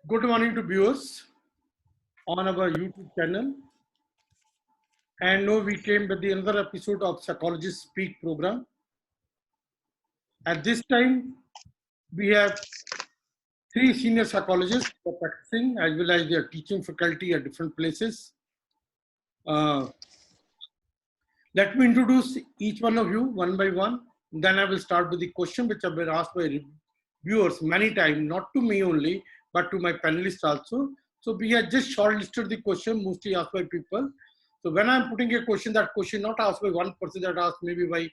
Good morning to viewers on our YouTube channel. And now we came with the another episode of Psychologists Speak program. At this time, we have three senior psychologists who are practicing as well as their teaching faculty at different places. Let me introduce each one of you one by one. Then I will start with the question which have been asked by viewers many times, not to me only, but to my panelists also. So we have just shortlisted the question mostly asked by people. So when I'm putting a question, that question not asked by one person, that asked maybe by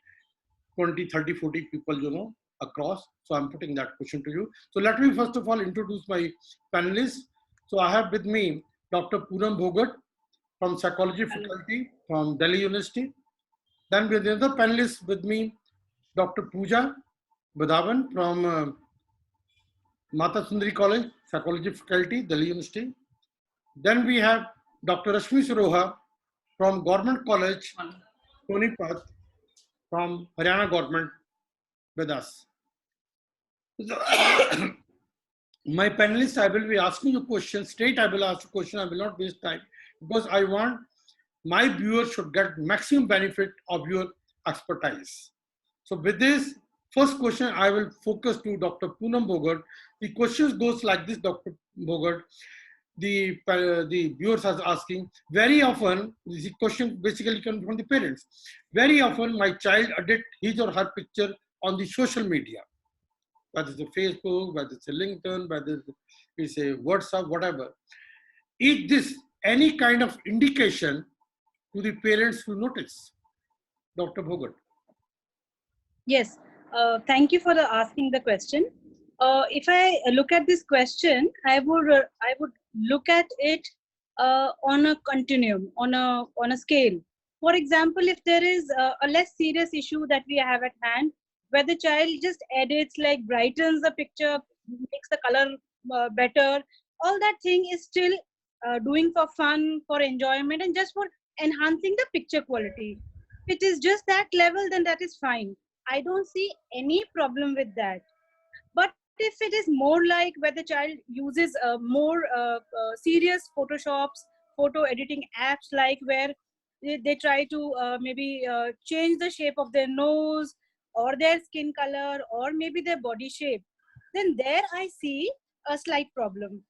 20, 30, 40 people, across. So I'm putting that question to you. So let me first of all introduce my panelists. So I have with me Dr. Poonam Phogat from Psychology Faculty from Delhi University. Then with the other panelists with me, Dr. Pooja Wadhawan from Mata Siundri College, Psychology Faculty, Delhi University. Then we have Dr. Rashmi Saroha from Government College, Sonipat, from Haryana government with us. My panelists, I will be asking you questions. Straight, I will ask a question. I will not waste time because I want my viewers should get maximum benefit of your expertise. So with this first question, I will focus to Dr. Poonam Phogat. The question goes like this, Dr. Phogat. The viewers are asking, very often, this question basically comes from the parents. Very often my child edit his or her picture on the social media, whether it's a Facebook, whether it's a LinkedIn, whether it's a WhatsApp, whatever. Is this any kind of indication to the parents to notice? Dr. Phogat. Yes, thank you for asking the question. If I look at this question, I would look at it on a continuum, on a scale. For example, if there is a less serious issue that we have at hand, where the child just edits, like brightens the picture, makes the color better, all that thing is still doing for fun, for enjoyment, and just for enhancing the picture quality. If it is just that level, then that is fine. I don't see any problem with that. But if it is more like where the child uses more serious Photoshops, photo editing apps, like where they try to maybe change the shape of their nose or their skin color or maybe their body shape, then there I see a slight problem.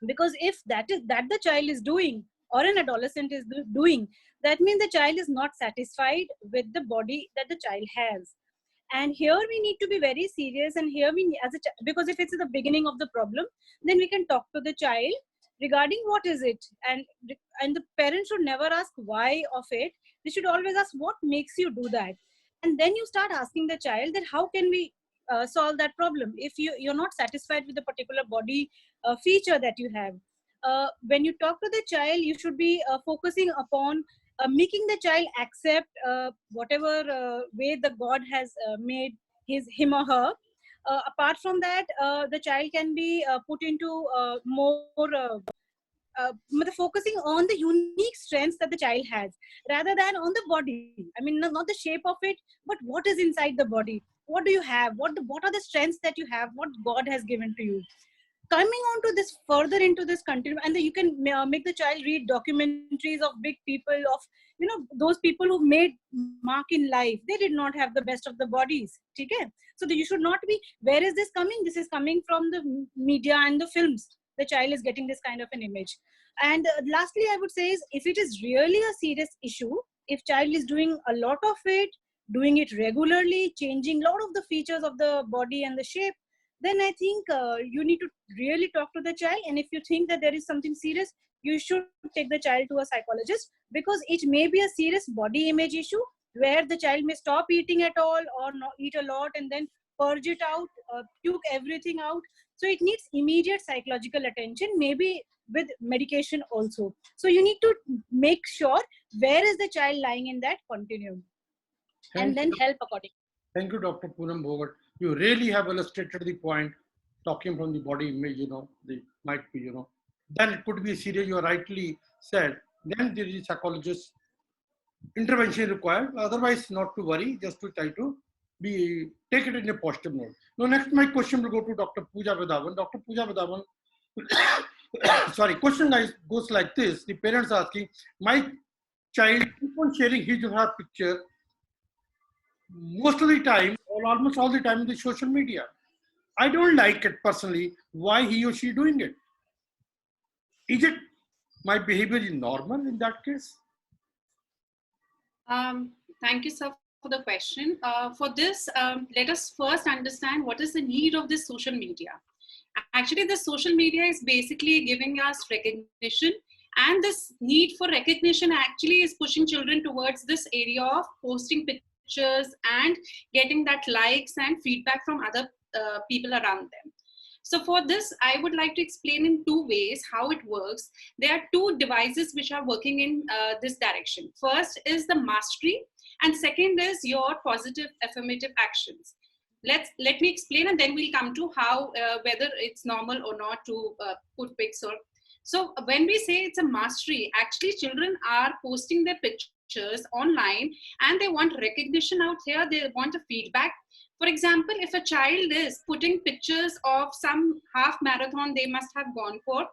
Because if that the child is doing or an adolescent is doing, that means the child is not satisfied with the body that the child has. And here we need to be very serious, and here we because if it's the beginning of the problem, then we can talk to the child regarding what is it, and the parents should never ask why of it. They should always ask what makes you do that, and then you start asking the child that how can we solve that problem if you're not satisfied with the particular body feature that you have. When you talk to the child, you should be focusing upon making the child accept whatever way the God has made him or her. Apart from that, the child can be put into more focusing on the unique strengths that the child has rather than on the body. I mean, not the shape of it, but what is inside the body. What do you have? What are the strengths that you have? What God has given to you? Coming on to this further into this continuum, and then you can make the child read documentaries of big people, of those people who made mark in life. They did not have the best of the bodies. Okay? So you should not be, where is this coming? This is coming from the media and the films. The child is getting this kind of an image. And lastly, I would say is, if it is really a serious issue, if child is doing a lot of it, doing it regularly, changing a lot of the features of the body and the shape, then I think you need to really talk to the child. And if you think that there is something serious, you should take the child to a psychologist, because it may be a serious body image issue where the child may stop eating at all or not eat a lot and then purge it out, puke everything out. So it needs immediate psychological attention, maybe with medication also. So you need to make sure where is the child lying in that continuum, and then help accordingly. Thank you, Dr. Poonam Phogat. You really have illustrated the point, talking from the body image, they might be, then it could be serious, you rightly said. Then there is a psychologist intervention required. Otherwise, not to worry, just to try to take it in a positive mode. Now, next, my question will go to Dr. Pooja Wadhawan. Dr. Pooja Wadhawan, Sorry, question goes like this. The parents are asking, my child keep on sharing his or her picture most of the time or almost all the time in the social media. I don't like it personally. Why he or she doing it? Is it my behavior is normal in that case? Thank you, sir, for the question. For this, let us first understand what is the need of this social media. Actually, the social media is basically giving us recognition, and this need for recognition actually is pushing children towards this area of posting pictures and getting that likes and feedback from other people around them. So for this, I would like to explain in two ways how it works. There are two devices which are working in this direction. First is the mastery, and second is your positive affirmative actions. Let me explain, and then we'll come to how whether it's normal or not to put pics or. So when we say it's a mastery, actually children are posting their pictures online and they want recognition out here. They want a feedback. For example, if a child is putting pictures of some half marathon they must have gone for,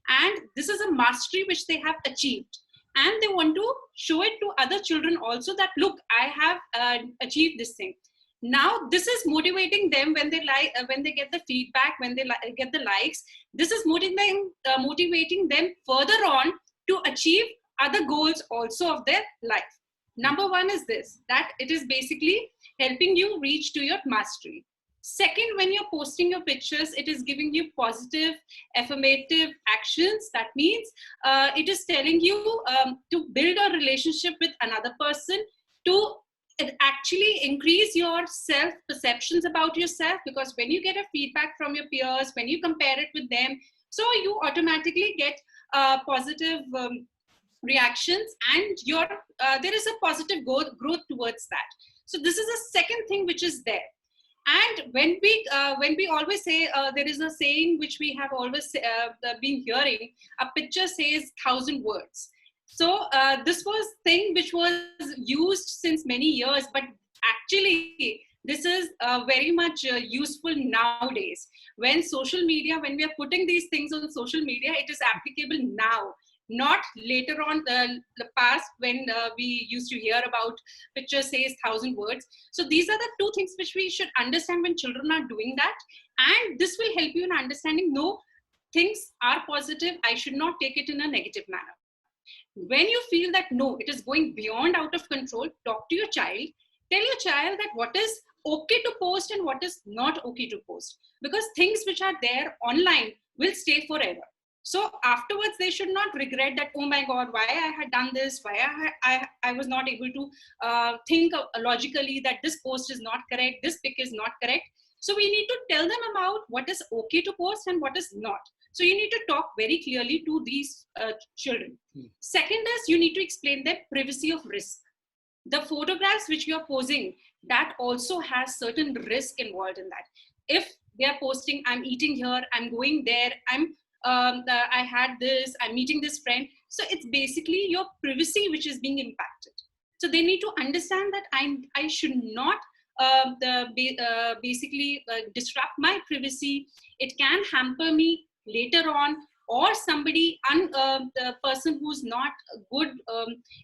and this is a mastery which they have achieved, and they want to show it to other children also that, look, I have achieved this thing. Now this is motivating them when they when they get the feedback, when they get the likes. This is motivating them further on to achieve other goals also of their life. Number one is this, that it is basically helping you reach to your mastery. Second, when you're posting your pictures, it is giving you positive affirmative actions. That means it is telling you to build a relationship with another person, to actually increase your self perceptions about yourself, because when you get a feedback from your peers, when you compare it with them, so you automatically get positive reactions, and your there is a positive growth towards that. So this is a second thing which is there. And when we always say, there is a saying which we have always been hearing, a picture says 1,000 words. So this was thing which was used since many years, but actually this is very much useful nowadays. When we are putting these things on social media, it is applicable now, not later on the past when we used to hear about picture says 1,000 words. So these are the two things which we should understand when children are doing that. And this will help you in understanding, no, things are positive, I should not take it in a negative manner. When you feel that, no, it is going beyond out of control, talk to your child. Tell your child that what is okay to post and what is not okay to post. Because things which are there online will stay forever. So afterwards, they should not regret that, oh my God, why I had done this, why I was not able to think logically that this post is not correct, this pic is not correct. So we need to tell them about what is okay to post and what is not. So you need to talk very clearly to these children. Second is, you need to explain the privacy of risk. The photographs which you are posing, that also has certain risk involved in that. If they are posting, I'm eating here, I'm going there, I had this, I'm meeting this friend. So it's basically your privacy which is being impacted. So they need to understand that I should not basically disrupt my privacy. It can hamper me later on, or somebody, the person who's not good,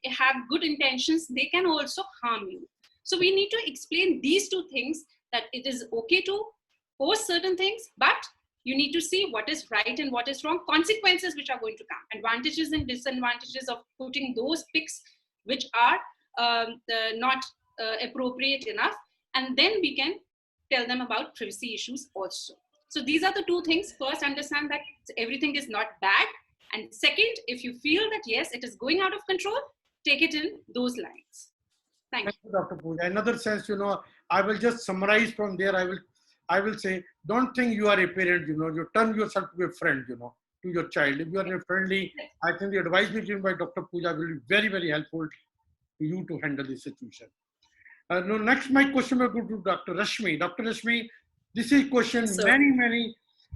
have good intentions, they can also harm you. So we need to explain these two things, that it is okay to post certain things, but you need to see what is right and what is wrong, consequences which are going to come, advantages and disadvantages of putting those pics which are not appropriate enough, and then we can tell them about privacy issues also. So these are the two things. First, understand that everything is not bad, and second, if you feel that yes, it is going out of control, take it in those lines. Thank you, Dr. Pooja. Another sense, I will just summarize from there. I will say, don't think you are a parent, you turn yourself to a friend, to your child. If you are friendly, I think the advice given by Dr. Pooja will be very, very helpful to you to handle this situation. Now, next, my question will go to Dr. Rashmi. Dr. Rashmi, this is a question many,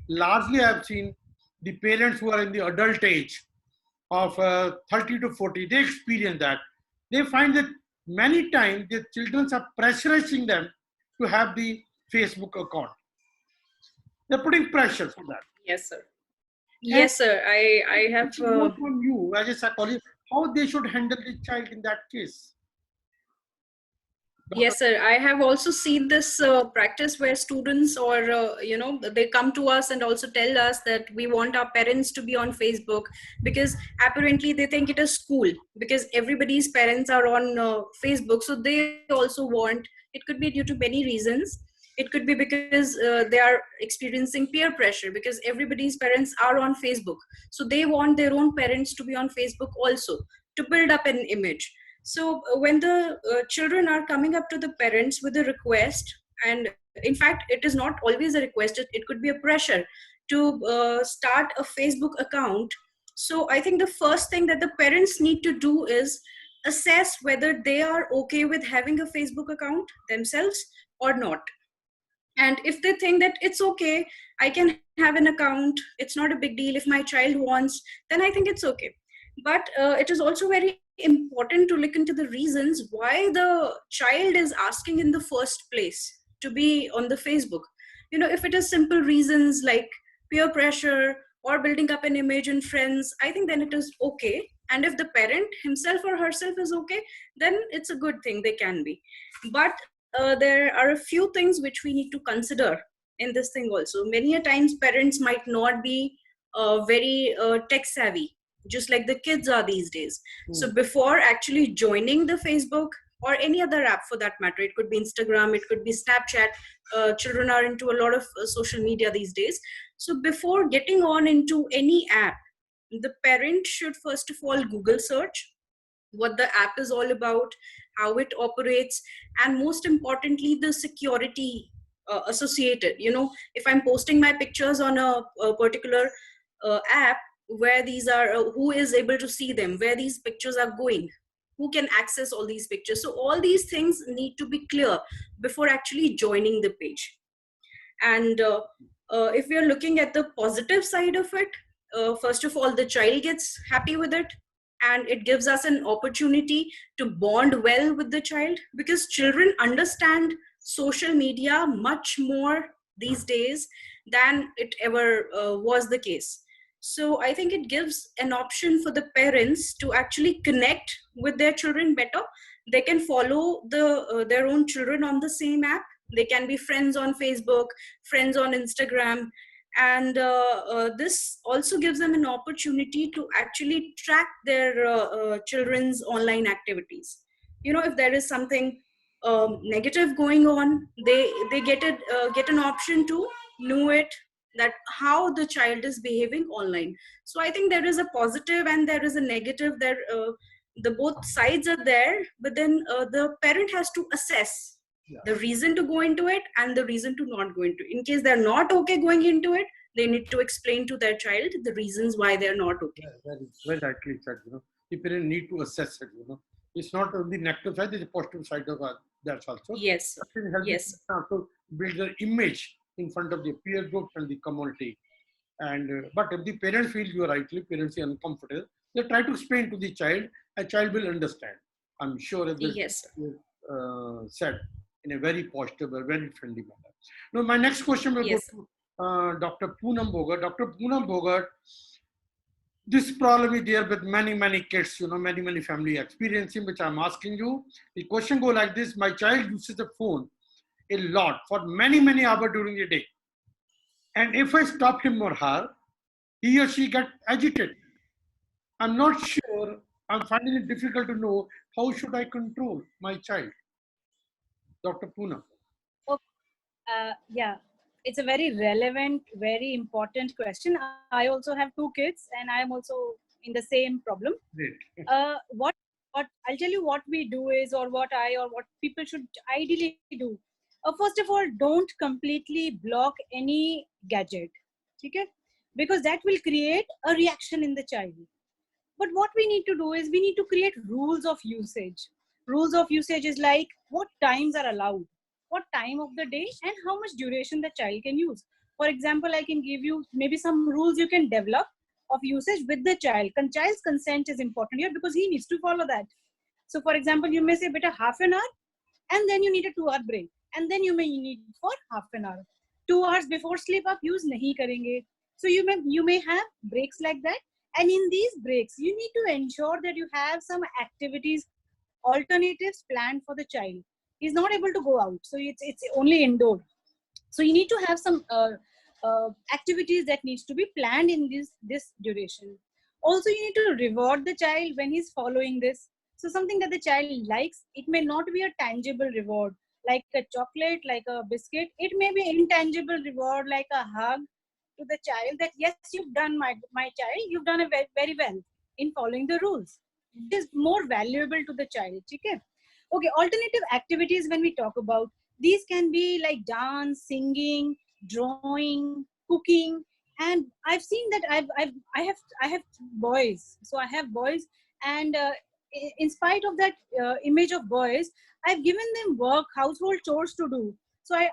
largely I have seen the parents who are in the adult age of 30 to 40, they experience that. They find that many times their children are pressurizing them to have the Facebook account. They're putting pressure for that. Yes, sir. Yes, sir. I have. More from you as a psychologist, how they should handle the child in that case. Dr. Yes, sir. I have also seen this practice where students or, they come to us and also tell us that we want our parents to be on Facebook because apparently they think it is cool because everybody's parents are on Facebook. So they also want, it could be due to many reasons. It could be because they are experiencing peer pressure because everybody's parents are on Facebook. So they want their own parents to be on Facebook also to build up an image. So when the children are coming up to the parents with a request, and in fact, it is not always a request, it could be a pressure to start a Facebook account. So I think the first thing that the parents need to do is assess whether they are okay with having a Facebook account themselves or not. And if they think that it's okay, I can have an account, it's not a big deal, if my child wants, then I think it's okay. But it is also very important to look into the reasons why the child is asking in the first place to be on the Facebook. If it is simple reasons like peer pressure or building up an image in friends, I think then it is okay. And if the parent himself or herself is okay, then it's a good thing, they can be. But there are a few things which we need to consider in this thing also. Many a times parents might not be very tech savvy, just like the kids are these days. So before actually joining the Facebook or any other app for that matter, it could be Instagram, it could be Snapchat. Children are into a lot of social media these days. So before getting on into any app, the parent should first of all Google search what the app is all about, how it operates, and most importantly, the security associated. If I'm posting my pictures on a particular app, where these are, who is able to see them, where these pictures are going, who can access all these pictures. So all these things need to be clear before actually joining the page. And if we are looking at the positive side of it, first of all, the child gets happy with it, and it gives us an opportunity to bond well with the child, because children understand social media much more these days than it ever was the case. So I think it gives an option for the parents to actually connect with their children better. They can follow their own children on the same app. They can be friends on Facebook, friends on Instagram, and this also gives them an opportunity to actually track their children's online activities. If there is something negative going on, they get an option to know it, that how the child is behaving online. So I think there is a positive and there is a negative. There the both sides are there, but then the parent has to assess the reason to go into it and the reason to not go into it. In case they're not okay going into it, they need to explain to their child the reasons why they're not okay. Very rightly said. The parent need to assess it. It's not only negative side; there's a positive side of that also. Yes. Yes. Also build their image in front of the peer groups and the community. And but if the parents feel you are rightly, parents are uncomfortable, they try to explain to the child. A child will understand. I'm sure if this Yes. Said in a very positive or very friendly manner. Now, my next question will Yes. go to Dr. Poonam Phogat. Dr. Poonam Phogat, this problem is there with many kids, many family experiencing, which I'm asking you. The question go like this: my child uses the phone a lot for many hours during the day. And if I stop him or her, he or she get agitated. I'm not sure, I'm finding it difficult to know how should I control my child. Dr. Poonam. Yeah, it's a very relevant, very important question. I also have 2 kids and I'm also in the same problem. Great. What I'll tell you what we do is, or what people should ideally do. First of all, don't completely block any gadget, okay? Because that will create a reaction in the child. But what we need to do is we need to create rules of usage. Rules of usage is like what times are allowed, what time of the day, and how much duration the child can use. For example, I can give you maybe some rules you can develop of usage with the child. Child's consent is important here because he needs to follow that. So for example, you may say, beta, half an hour, and then you need a 2-hour break. And then you may need for half an hour. 2 hours before sleep, up use nahi karenge. So you may have breaks like that, and in these breaks you need to ensure that you have some activities, alternatives planned for the child. He's not able to go out, so it's only indoor. So you need to have some activities that needs to be planned in this duration. Also, you need to reward the child when he's following this. So something that the child likes, it may not be a tangible reward like a chocolate, like a biscuit. It may be intangible reward like a hug to the child, that yes, you've done, my child, you've done very, very well in following the rules. It is more valuable to the child. Okay. Okay, alternative activities when we talk about, these can be like dance, singing, drawing, cooking. And I've seen that I have boys. So I have boys, and in spite of that image of boys, I've given them work, household chores to do. So I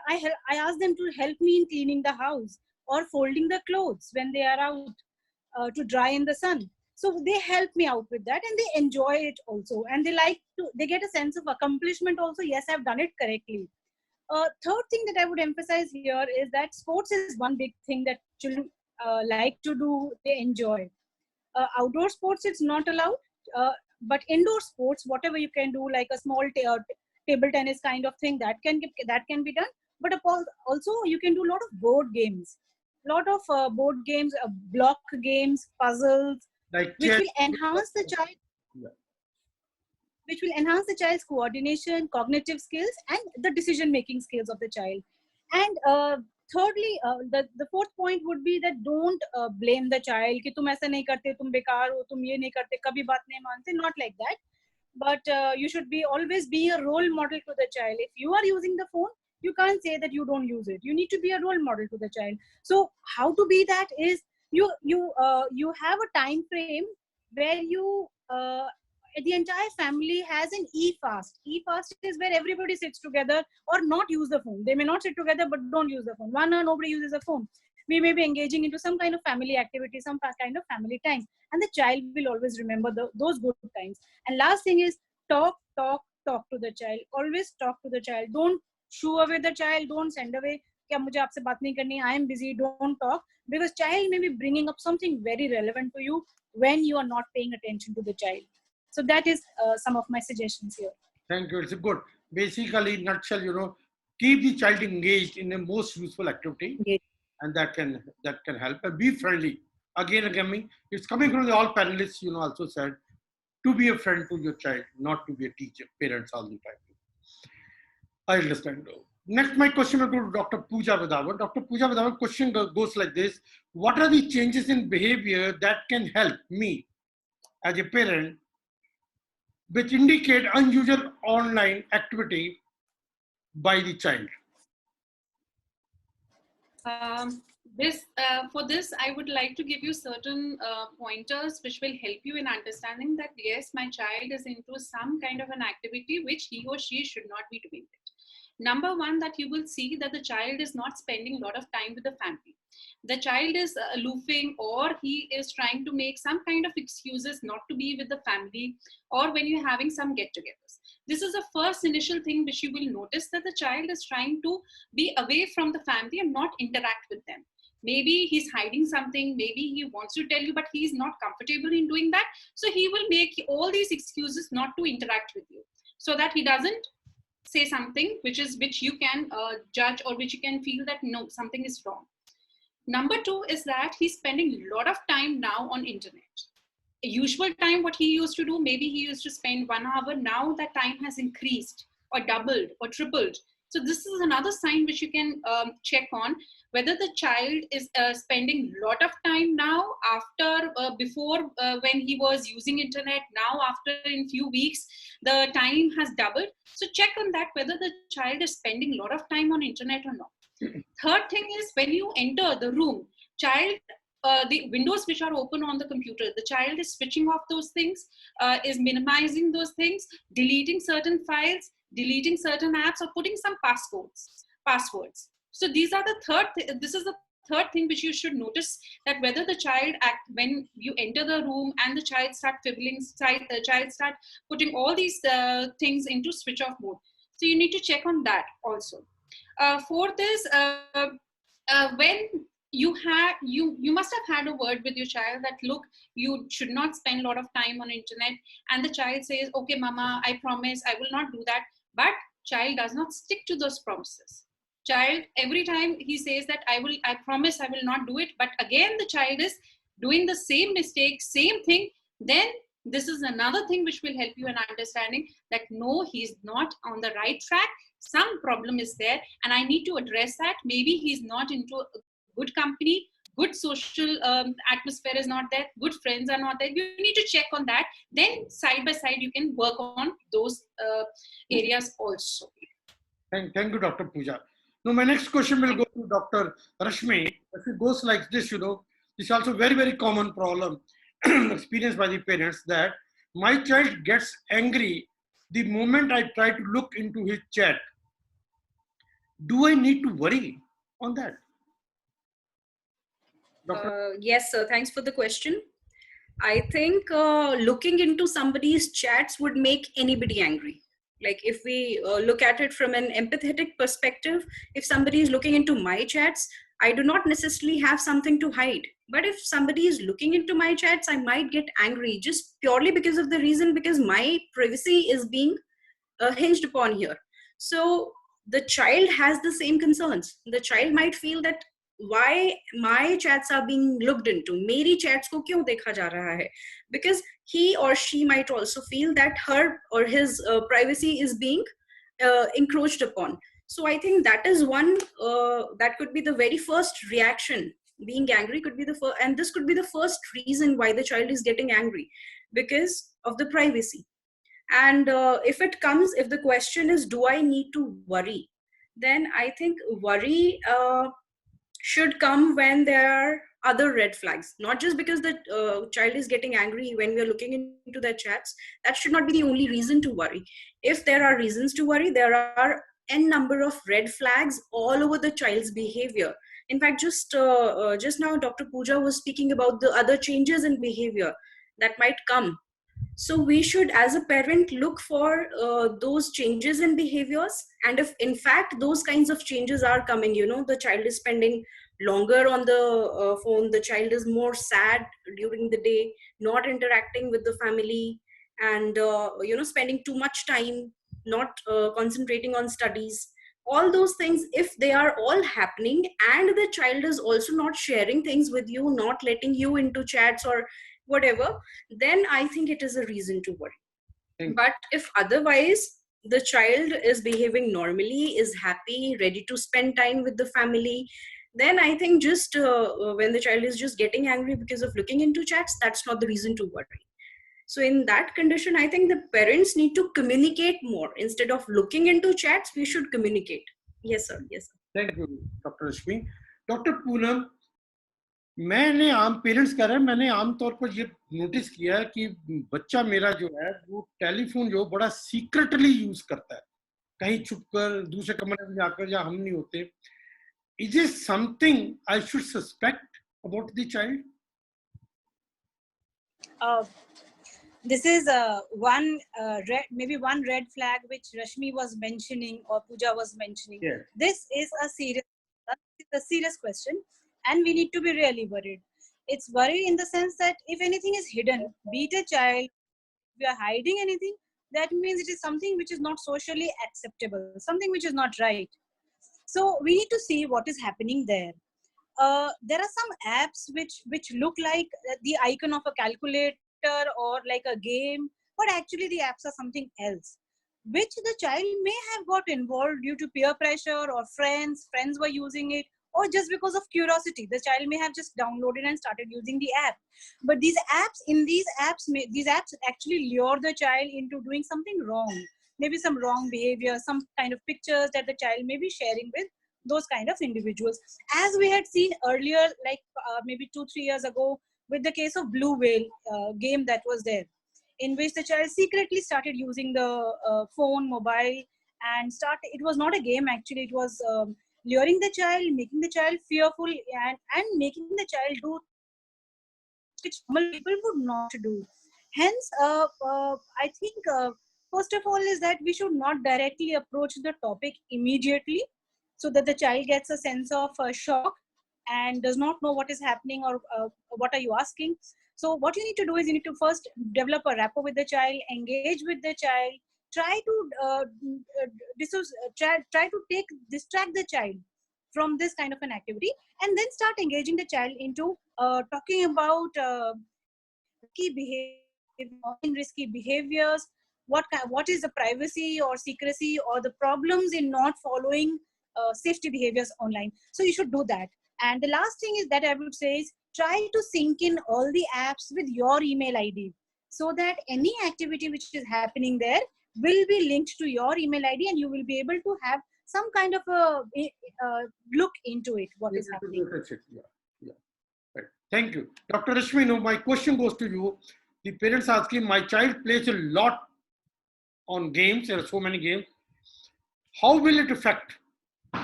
ask them to help me in cleaning the house or folding the clothes when they are out to dry in the sun. So they help me out with that, and they enjoy it also, and they get a sense of accomplishment also. Yes, I've done it correctly. Third thing that I would emphasize here is that sports is one big thing that children like to do, they enjoy. Outdoor sports, it's not allowed, but indoor sports, whatever you can do, like a small table tennis kind of thing, that can be done. But also you can do a lot of board games, board games, block games, puzzles, Like which chess. will enhance the child, Yeah. which will enhance the child's coordination, cognitive skills, and the decision-making skills of the child. And thirdly, the fourth point would be that don't blame the child कि तुम ऐसा नहीं करते, तुम बेकार हो, तुम ये नहीं करते, कभी बात नहीं मानते. Not like that. But you should be always be a role model to the child. If you are using the phone, you can't say that you don't use it. You need to be a role model to the child. So how to be that is you have a time frame where the entire family has an e-fast. E-fast is where everybody sits together or not use the phone. They may not sit together, but don't use the phone. One hour, nobody uses a phone. We may be engaging into some kind of family activity, some kind of family time. And the child will always remember those good times. And last thing is talk to the child. Always talk to the child. Don't shoo away the child. Don't send away. क्या मुझे आपसे बात नहीं करनी, I am busy, don't talk, because child may be bringing up something very relevant to you when you are not paying attention to the child. So that is some of my suggestions here. Thank you. It's good. Basically, in nutshell, keep the child engaged in the most useful activity, and that can help. And be friendly. Again, it's coming from all panelists. Also said to be a friend to your child, not to be a teacher, parents all the time. I understand. Next, my question will go to Dr. Pooja Wadhawan. Dr. Pooja Wadhawan, question goes like this: what are the changes in behavior that can help me as a parent, which indicate unusual online activity by the child? For this, I would like to give you certain pointers which will help you in understanding that yes, my child is into some kind of an activity which he or she should not be doing it. Number one, that you will see that the child is not spending a lot of time with the family. The child is aloofing, or he is trying to make some kind of excuses not to be with the family, or when you're having some get-togethers. This is the first initial thing which you will notice, that the child is trying to be away from the family and not interact with them. Maybe he's hiding something, maybe he wants to tell you, but he's not comfortable in doing that. So he will make all these excuses not to interact with you, so that he doesn't say something which you can judge, or which you can feel that no, something is wrong. Number two is that he's spending a lot of time now on internet. Usual time, what he used to do, maybe he used to spend 1 hour. Now that time has increased or doubled or tripled. So this is another sign which you can check on, whether the child is spending a lot of time now after, before when he was using internet, now after in few weeks, the time has doubled. So check on that, whether the child is spending a lot of time on internet or not. Third thing is, when you enter the room, child, the windows which are open on the computer, the child is switching off those things, is minimizing those things, deleting certain files, deleting certain apps, or putting some passwords. So these are this is the third thing which you should notice, that whether the child when you enter the room and the child start fiddling, the child start putting all these things into switch off mode. So you need to check on that also. Fourth is when you must have had a word with your child that, look, you should not spend a lot of time on internet, and the child says, okay mama, I promise I will not do that, but child does not stick to those promises. Child, every time he says that I promise I will not do it, but again the child is doing the same mistake, same thing, then this is another thing which will help you in understanding that no, he's not on the right track, some problem is there, and I need to address that. Maybe he's not into a good company, good social atmosphere is not there, good friends are not there. You need to check on that. Then side by side, you can work on those areas also. Thank you, Dr. Pooja. Now, my next question will go to Dr. Rashmi. If it goes like this, this is also very, very common problem experienced by the parents, that my child gets angry the moment I try to look into his chat. Do I need to worry on that? Yes, sir. Thanks for the question. I think looking into somebody's chats would make anybody angry. Like if we look at it from an empathetic perspective, if somebody is looking into my chats, I do not necessarily have something to hide. But if somebody is looking into my chats, I might get angry just purely because of the reason, because my privacy is being hinged upon here. So the child has the same concerns. The child might feel that why my chats are being looked into, meri chats ko kyun dekha ja raha hai, because he or she might also feel that her or his privacy is being encroached upon. So I think that is one that could be the very first reaction. Being angry could be the first, and this could be the first reason why the child is getting angry, because of the privacy. And if the question is, do I need to worry, then I think worry should come when there are other red flags, not just because the child is getting angry when we are looking into their chats. That should not be the only reason to worry. If there are reasons to worry, there are n number of red flags all over the child's behavior. In fact, just now Dr. Pooja was speaking about the other changes in behavior that might come. So we should, as a parent, look for those changes in behaviors. And if in fact those kinds of changes are coming, the child is spending longer on the phone, the child is more sad during the day, not interacting with the family, and spending too much time, not concentrating on studies, all those things, if they are all happening and the child is also not sharing things with you, not letting you into chats or whatever, then I think it is a reason to worry. But if otherwise the child is behaving normally, is happy, ready to spend time with the family, then I think just when the child is just getting angry because of looking into chats, that's not the reason to worry. So in that condition, I think the parents need to communicate more. Instead of looking into chats, we should communicate. Yes, sir. Yes, sir. Thank you, Dr. Rashmi. Dr. Poonam, मैंने parents कह रहे हैं, मैंने आमतौर पर ये notice किया है कि बच्चा मेरा जो है वो टेलीफोन जो बड़ा सीक्रेटली यूज करता है, कहीं छुपकर दूसरे कमरे में जाकर, जहाँ हम नहीं होते. Is it something I should suspect about the child? This is maybe one red flag which Rashmi was mentioning or Pooja was mentioning. Yeah. This is a serious question, and we need to be really worried. It's worry in the sense that if anything is hidden, be it a child, if we are hiding anything, that means it is something which is not socially acceptable, something which is not right. So we need to see what is happening there. There are some apps which look like the icon of a calculator or like a game, but actually the apps are something else, which the child may have got involved due to peer pressure or friends were using it, or just because of curiosity. The child may have just downloaded and started using the app. But these apps actually lure the child into doing something wrong, maybe some wrong behavior, some kind of pictures that the child may be sharing with those kind of individuals. As we had seen earlier, like maybe 2-3 years ago, with the case of Blue Whale game that was there, in which the child secretly started using the phone, mobile, and it was not a game actually, it was luring the child, making the child fearful, and making the child do which normal people would not do. Hence, I think first of all is that we should not directly approach the topic immediately, so that the child gets a sense of shock and does not know what is happening or what are you asking. So what you need to do is you need to first develop a rapport with the child, engage with the child, try to try to distract the child from this kind of an activity, and then start engaging the child into talking about risky behavior, in risky behaviors, what is the privacy or secrecy or the problems in not following safety behaviors online. So you should do that. And the last thing is that I would say is try to sync in all the apps with your email ID, so that any activity which is happening there will be linked to your email ID, and you will be able to have some kind of a look into it, what is happening. That's it. Yeah. Yeah. Right. Thank you. Dr. Rashmi, now my question goes to you. The parents are asking, my child plays a lot on games. There are so many games. How will it affect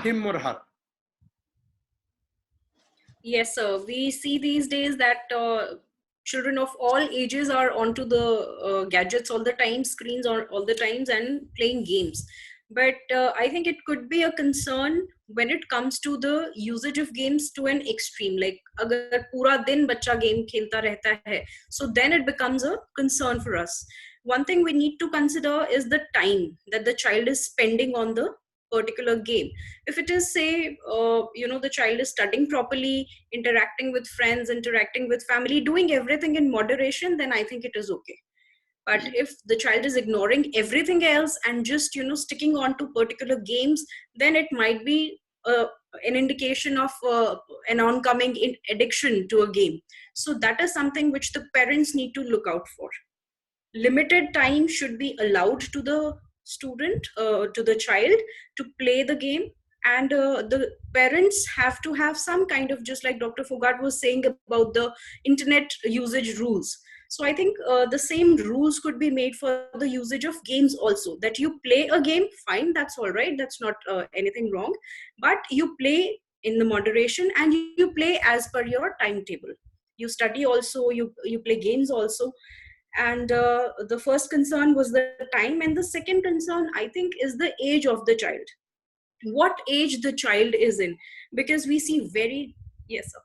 him or her? Yes, sir. We see these days that children of all ages are onto the gadgets all the time, screens all the times, and playing games. But I think it could be a concern when it comes to the usage of games to an extreme. Like, agar pura din bacha game khelta rehta hai, so then it becomes a concern for us. One thing we need to consider is the time that the child is spending on the particular game. If it is, say, the child is studying properly, interacting with friends, interacting with family, doing everything in moderation, then I think it is okay. But if the child is ignoring everything else and just sticking on to particular games, then it might be an indication of an oncoming addiction to a game. So that is something which the parents need to look out for. Limited time should be allowed to the student, to the child, to play the game, and the parents have to have some kind of, just like Dr. Phogat was saying about the internet usage rules. So I think the same rules could be made for the usage of games also, that you play a game, fine, that's all right, that's not anything wrong, but you play in the moderation and you play as per your timetable. You study also, you play games also. And the first concern was the time, and the second concern, I think, is the age of the child, what age the child is in, because we see very, yes sir,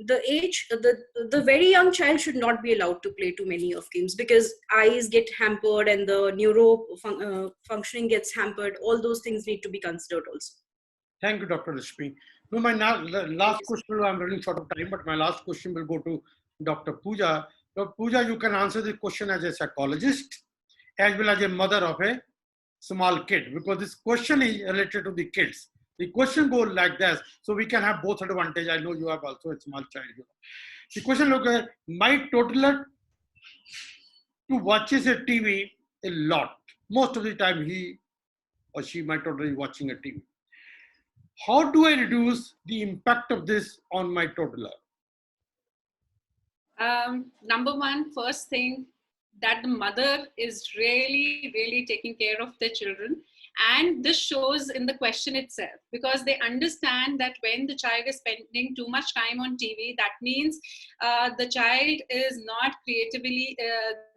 the age, the very young child should not be allowed to play too many of games, because eyes get hampered and the functioning gets hampered. All those things need to be considered also. Thank you, Dr. Rashmi. No, my last question, I'm running short of time, but my last question will go to Dr. Pooja. Dr. Pooja, you can answer the question as a psychologist as well as a mother of a small kid, because this question is related to the kids. The question goes like this, so we can have both advantage. I know you have also a small child. The question looks at my toddler who watches a TV a lot. Most of the time he or she, my toddler, is watching a TV. How do I reduce the impact of this on my toddler? Number one, first thing, that the mother is really taking care of their children. And this shows in the question itself, because they understand that when the child is spending too much time on TV, that means the child is not creatively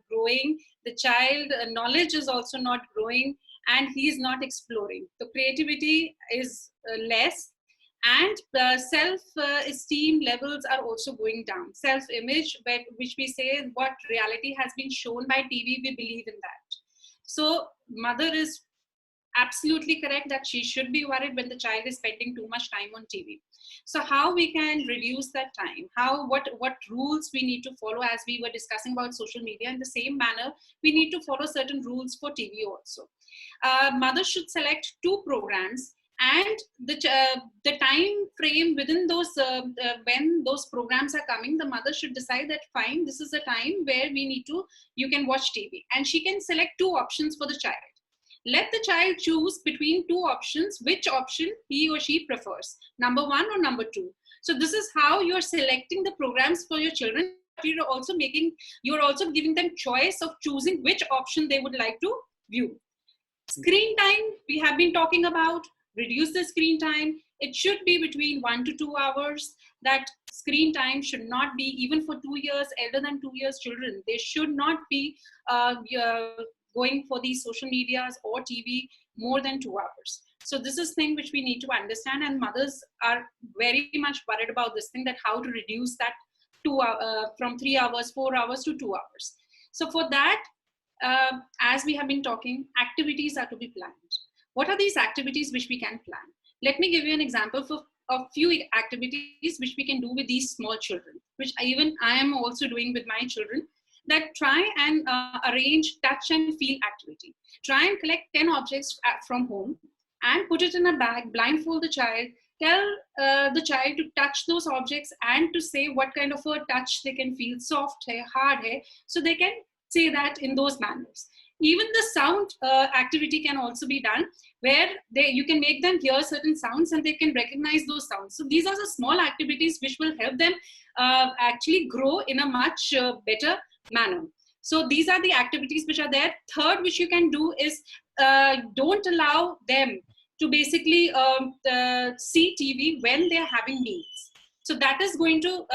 growing. The child knowledge is also not growing, and he is not exploring. The creativity is less, and the self-esteem levels are also going down. Self-image, which we say what reality has been shown by TV, we believe in that. So mother is absolutely correct that she should be worried when the child is spending too much time on TV. So how we can reduce that time? What rules we need to follow, as we were discussing about social media? In the same manner, we need to follow certain rules for TV also. Mother should select 2 programs, and the time frame within those when those programs are coming, the mother should decide that fine, this is the time where you can watch TV, and she can select 2 options for the child. Let the child choose between 2 options, which option he or she prefers, number 1 or number 2. So this is how you're selecting the programs for your children. You're also giving them choice of choosing which option they would like to view. Screen time, we have been talking about. Reduce the screen time. It should be between 1 to 2 hours. That screen time should not be, even for 2 years, elder than 2 years children, they should not be going for these social medias or TV more than 2 hours. So this is thing which we need to understand, and mothers are very much worried about this thing, that how to reduce that from 3 hours, 4 hours to 2 hours. So for that, as we have been talking, activities are to be planned. What are these activities which we can plan? Let me give you an example of a few activities which we can do with these small children, which I am also doing with my children, that try and arrange touch and feel activity. Try and collect 10 objects from home and put it in a bag, blindfold the child, tell the child to touch those objects and to say what kind of a touch they can feel, soft hai, hard hai, so they can say that in those manners. Even the sound activity can also be done, where you can make them hear certain sounds and they can recognize those sounds. So these are the small activities which will help them actually grow in a much better manner. So these are the activities which are there. Third, which you can do is don't allow them to basically see TV when they're having meals. So that is going to,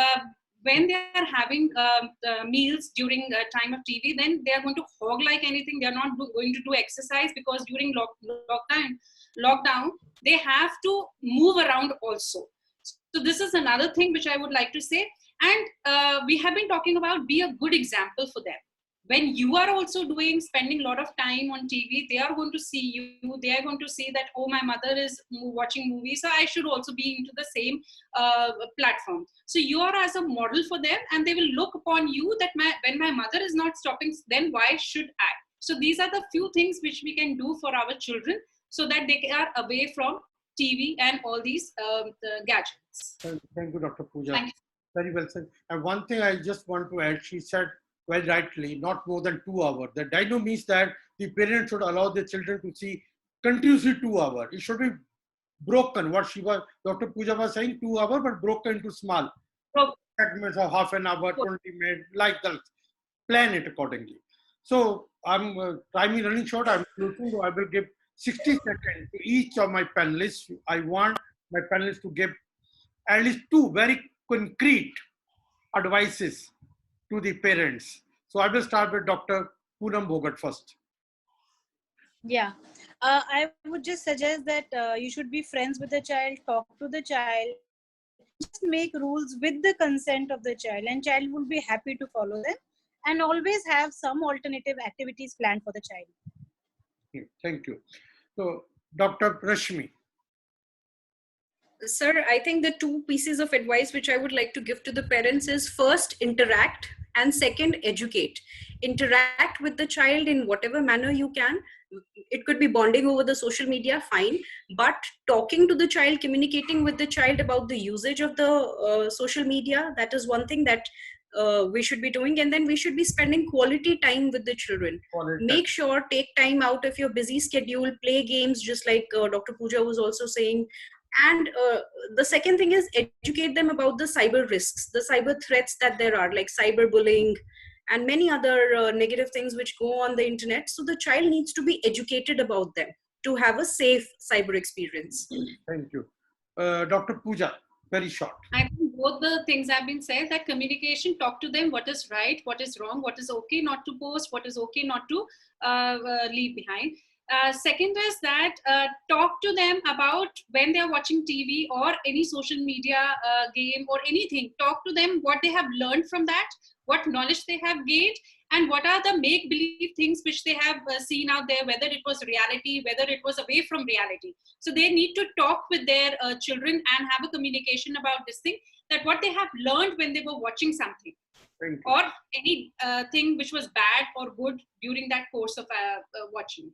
when they are having meals during time of TV, then they are going to hog like anything. They are not going to do exercise, because during lockdown, they have to move around also. So this is another thing which I would like to say. And we have been talking about be a good example for them. When you are also spending a lot of time on TV, they are going to see you. They are going to see that, oh, my mother is watching movies, so I should also be into the same platform. So you are as a model for them, and they will look upon you that when my mother is not stopping, then why should I? So these are the few things which we can do for our children, so that they are away from TV and all these gadgets. Thank you, Dr. Pooja. Thank you. Very well said. And one thing I just want to add, she said very rightly, not more than 2 hours. The dyno means that the parents should allow their children to see continuously 2 hours. It should be broken. What Dr. Pooja was saying, 2 hours, but broken into small segments of half an hour, 20 minutes, like that. Plan it accordingly. So I'm time is running short. I'm closing, so I will give 60 seconds to each of my panelists. I want my panelists to give at least 2 very concrete advices to the parents. So I will start with Dr. Poonam Phogat first. Yeah, I would just suggest that you should be friends with the child, talk to the child, just make rules with the consent of the child, and child will be happy to follow them, and always have some alternative activities planned for the child. Thank you. So Dr. Rashmi. Sir, I think the 2 pieces of advice which I would like to give to the parents is, first, interact, and second, educate. Interact with the child in whatever manner you can. It could be bonding over the social media, fine, but talking to the child, communicating with the child about the usage of the social media, that is one thing that we should be doing. And then we should be spending quality time with the children. Make sure, take time out of your busy schedule, play games, just like Dr. Pooja was also saying. And the second thing is, educate them about the cyber risks, the cyber threats that there are, like cyberbullying and many other negative things which go on the internet. So the child needs to be educated about them to have a safe cyber experience. Thank you. Dr. Pooja, very short. I think both the things have been said, that communication, talk to them what is right, what is wrong, what is okay not to post, what is okay not to leave behind. Second is that talk to them about when they're watching TV or any social media game or anything. Talk to them what they have learned from that, what knowledge they have gained, and what are the make-believe things which they have seen out there, whether it was reality, whether it was away from reality. So they need to talk with their children and have a communication about this thing, that what they have learned when they were watching something, or any thing which was bad or good during that course of watching.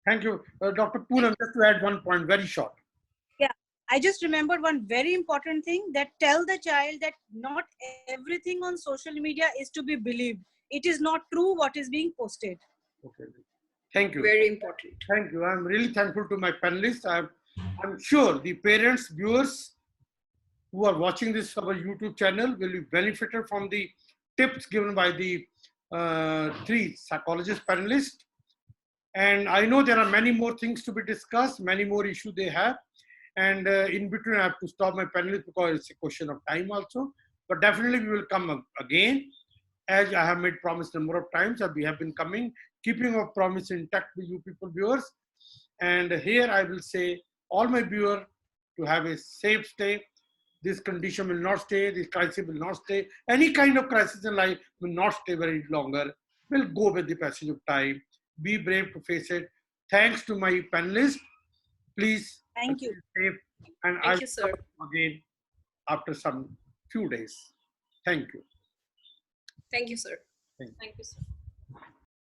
Thank you. Dr. Poonam, just to add one point, very short. Yeah, I just remembered one very important thing, that tell the child that not everything on social media is to be believed. It is not true what is being posted. Okay. Thank you. Very important. Thank you. I'm really thankful to my panelists. I'm sure the parents, viewers who are watching this our YouTube channel will be benefited from the tips given by the 3 psychologist panelists. And I know there are many more things to be discussed, many more issues they have. And in between, I have to stop my panelists because it's a question of time also. But definitely we will come again. As I have made promise number of times, we have been coming, keeping our promise intact with you people viewers. And here I will say all my viewers to have a safe stay. This condition will not stay, this crisis will not stay. Any kind of crisis in life will not stay very longer, will go with the passage of time. Be brave to face it. Thanks to my panelists. Please Thank you. stay safe, and I Thank will you, sir. come again after some few days. Thank you. Thank you, sir. Thank you, sir.